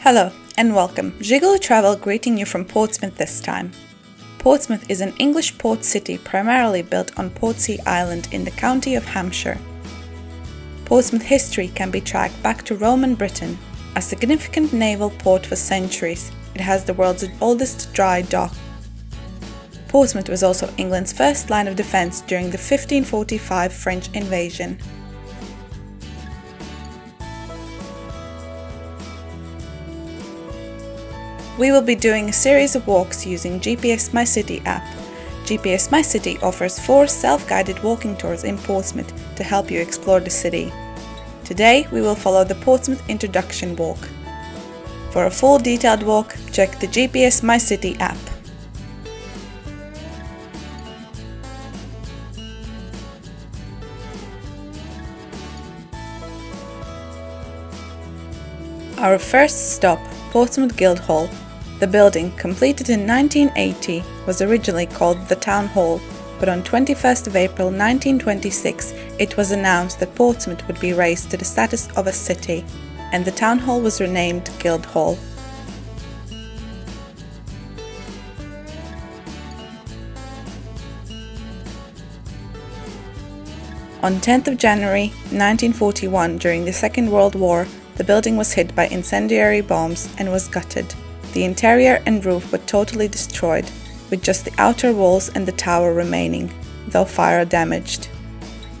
Hello and welcome. Gigolo Travel greeting you from Portsmouth this time. Portsmouth is an English port city primarily built on Portsea Island in the county of Hampshire. Portsmouth history can be tracked back to Roman Britain. A significant naval port for centuries, it has the world's oldest dry dock. Portsmouth was also England's first line of defence during the 1545 French invasion. We will be doing a series of walks using GPS My City app. GPS My City offers 4 self-guided walking tours in Portsmouth to help you explore the city. Today we will follow the Portsmouth Introduction Walk. For a full detailed walk, check the GPS My City app. Our first stop, Portsmouth Guildhall. The building, completed in 1980, was originally called the Town Hall, but on 21st of April 1926 it was announced that Portsmouth would be raised to the status of a city, and the Town Hall was renamed Guildhall. On 10th of January 1941, during the Second World War, the building was hit by incendiary bombs and was gutted. The interior and roof were totally destroyed, with just the outer walls and the tower remaining, though fire damaged.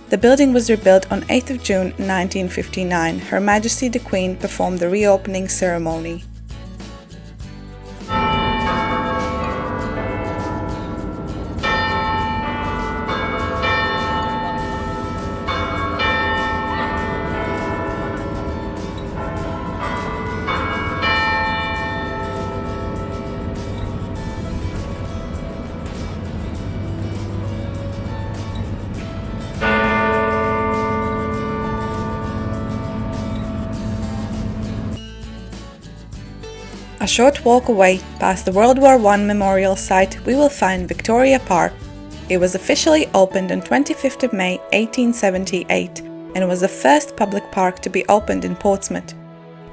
The building was rebuilt on 8th of June 1959. Her Majesty the Queen performed the reopening ceremony. A short walk away, past the World War I memorial site, we will find Victoria Park. It was officially opened on 25th of May 1878 and was the first public park to be opened in Portsmouth.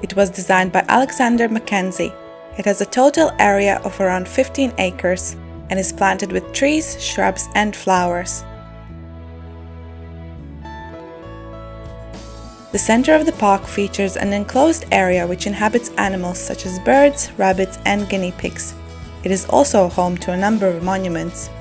It was designed by Alexander Mackenzie. It has a total area of around 15 acres and is planted with trees, shrubs and flowers. The center of the park features an enclosed area which inhabits animals such as birds, rabbits and guinea pigs. It is also home to a number of monuments.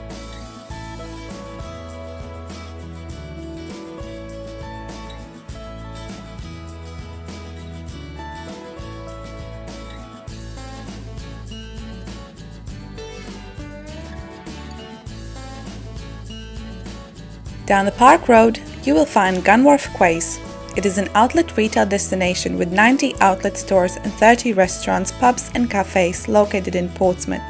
Down the park road, you will find Gunwharf Quays. It is an outlet retail destination with 90 outlet stores and 30 restaurants, pubs and cafes located in Portsmouth.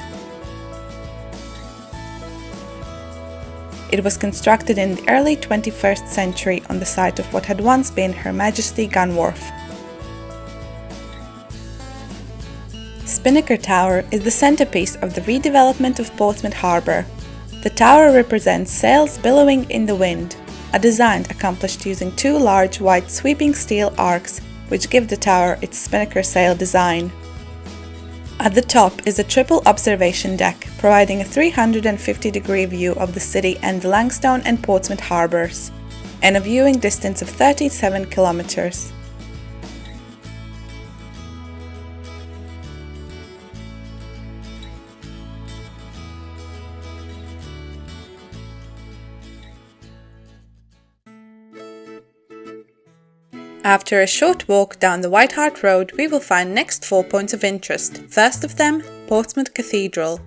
It was constructed in the early 21st century on the site of what had once been Her Majesty Gunwharf. Spinnaker Tower is the centerpiece of the redevelopment of Portsmouth Harbour. The tower represents sails billowing in the wind, a design accomplished using 2 large white sweeping steel arcs which give the tower its spinnaker sail design. At the top is a triple observation deck providing a 350-degree view of the city and the Langstone and Portsmouth harbours, and a viewing distance of 37 kilometres. After a short walk down the White Hart Road, we will find next 4 points of interest. First of them, Portsmouth Cathedral.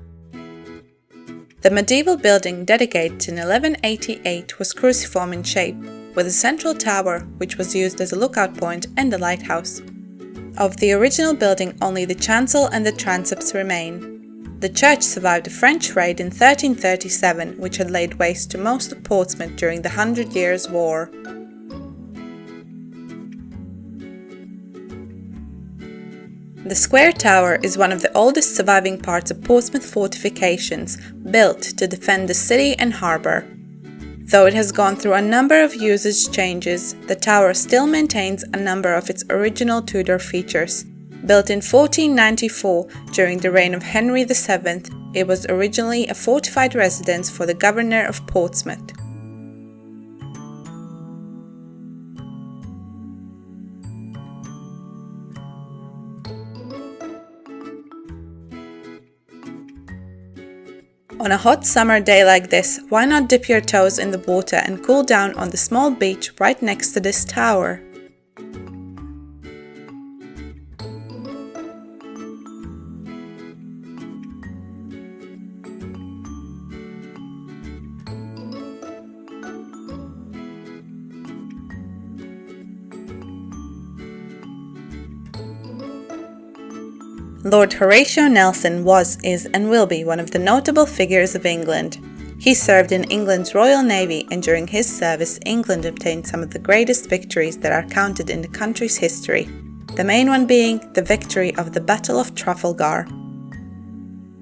The medieval building dedicated in 1188 was cruciform in shape, with a central tower which was used as a lookout point and a lighthouse. Of the original building, only the chancel and the transepts remain. The church survived a French raid in 1337, which had laid waste to most of Portsmouth during the 100 Years' War. The Square Tower is one of the oldest surviving parts of Portsmouth fortifications, built to defend the city and harbour. Though it has gone through a number of usage changes, the tower still maintains a number of its original Tudor features. Built in 1494 during the reign of Henry VII, it was originally a fortified residence for the Governor of Portsmouth. On a hot summer day like this, why not dip your toes in the water and cool down on the small beach right next to this tower? Lord Horatio Nelson was, is and will be one of the notable figures of England. He served in England's Royal Navy, and during his service England obtained some of the greatest victories that are counted in the country's history, the main one being the victory of the Battle of Trafalgar.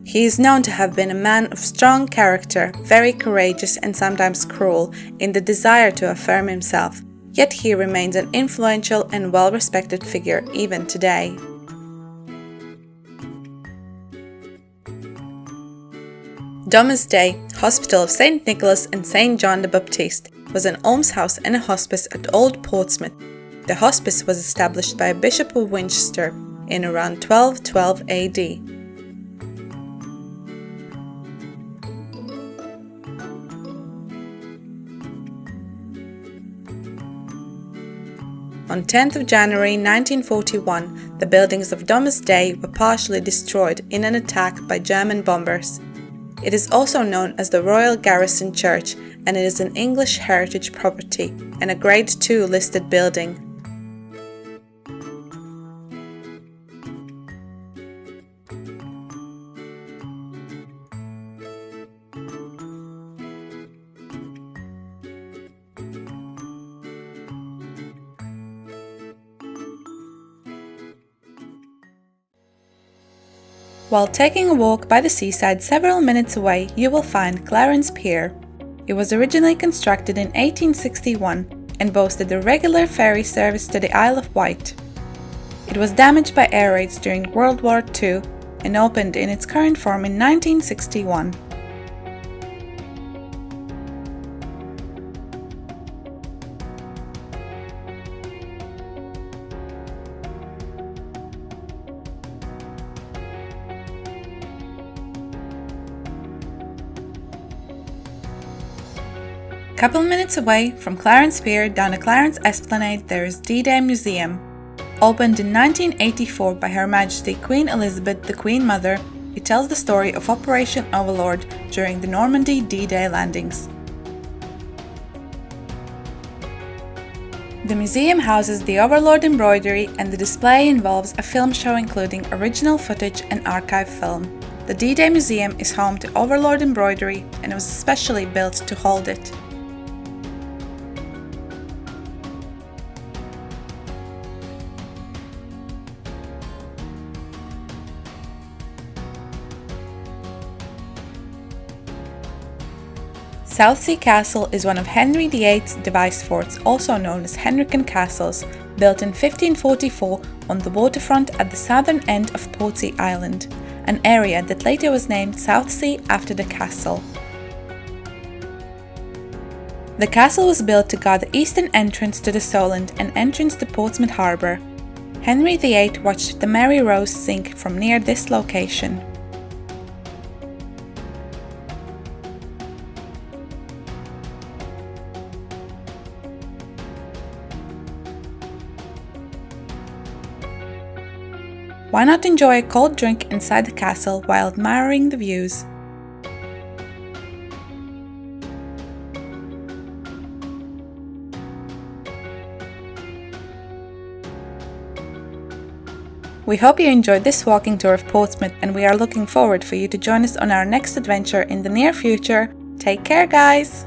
He is known to have been a man of strong character, very courageous and sometimes cruel in the desire to affirm himself, yet he remains an influential and well-respected figure even today. Domus Dei, Hospital of St. Nicholas and St. John the Baptist, was an almshouse and a hospice at Old Portsmouth. The hospice was established by a Bishop of Winchester in around 1212 AD. On 10th of January 1941, the buildings of Domus Dei were partially destroyed in an attack by German bombers. It is also known as the Royal Garrison Church, and it is an English heritage property and a Grade II listed building. While taking a walk by the seaside several minutes away, you will find Clarence Pier. It was originally constructed in 1861 and boasted a regular ferry service to the Isle of Wight. It was damaged by air raids during World War II and opened in its current form in 1961. Couple minutes away from Clarence Pier down the Clarence Esplanade there is D-Day Museum. Opened in 1984 by Her Majesty Queen Elizabeth the Queen Mother, it tells the story of Operation Overlord during the Normandy D-Day landings. The museum houses the Overlord embroidery, and the display involves a film show including original footage and archive film. The D-Day Museum is home to Overlord embroidery and was especially built to hold it. Southsea Castle is one of Henry VIII's device forts, also known as Henrican Castles, built in 1544 on the waterfront at the southern end of Portsea Island, an area that later was named Southsea after the castle. The castle was built to guard the eastern entrance to the Solent and entrance to Portsmouth Harbour. Henry VIII watched the Mary Rose sink from near this location. Why not enjoy a cold drink inside the castle while admiring the views? We hope you enjoyed this walking tour of Portsmouth, and we are looking forward for you to join us on our next adventure in the near future. Take care, guys!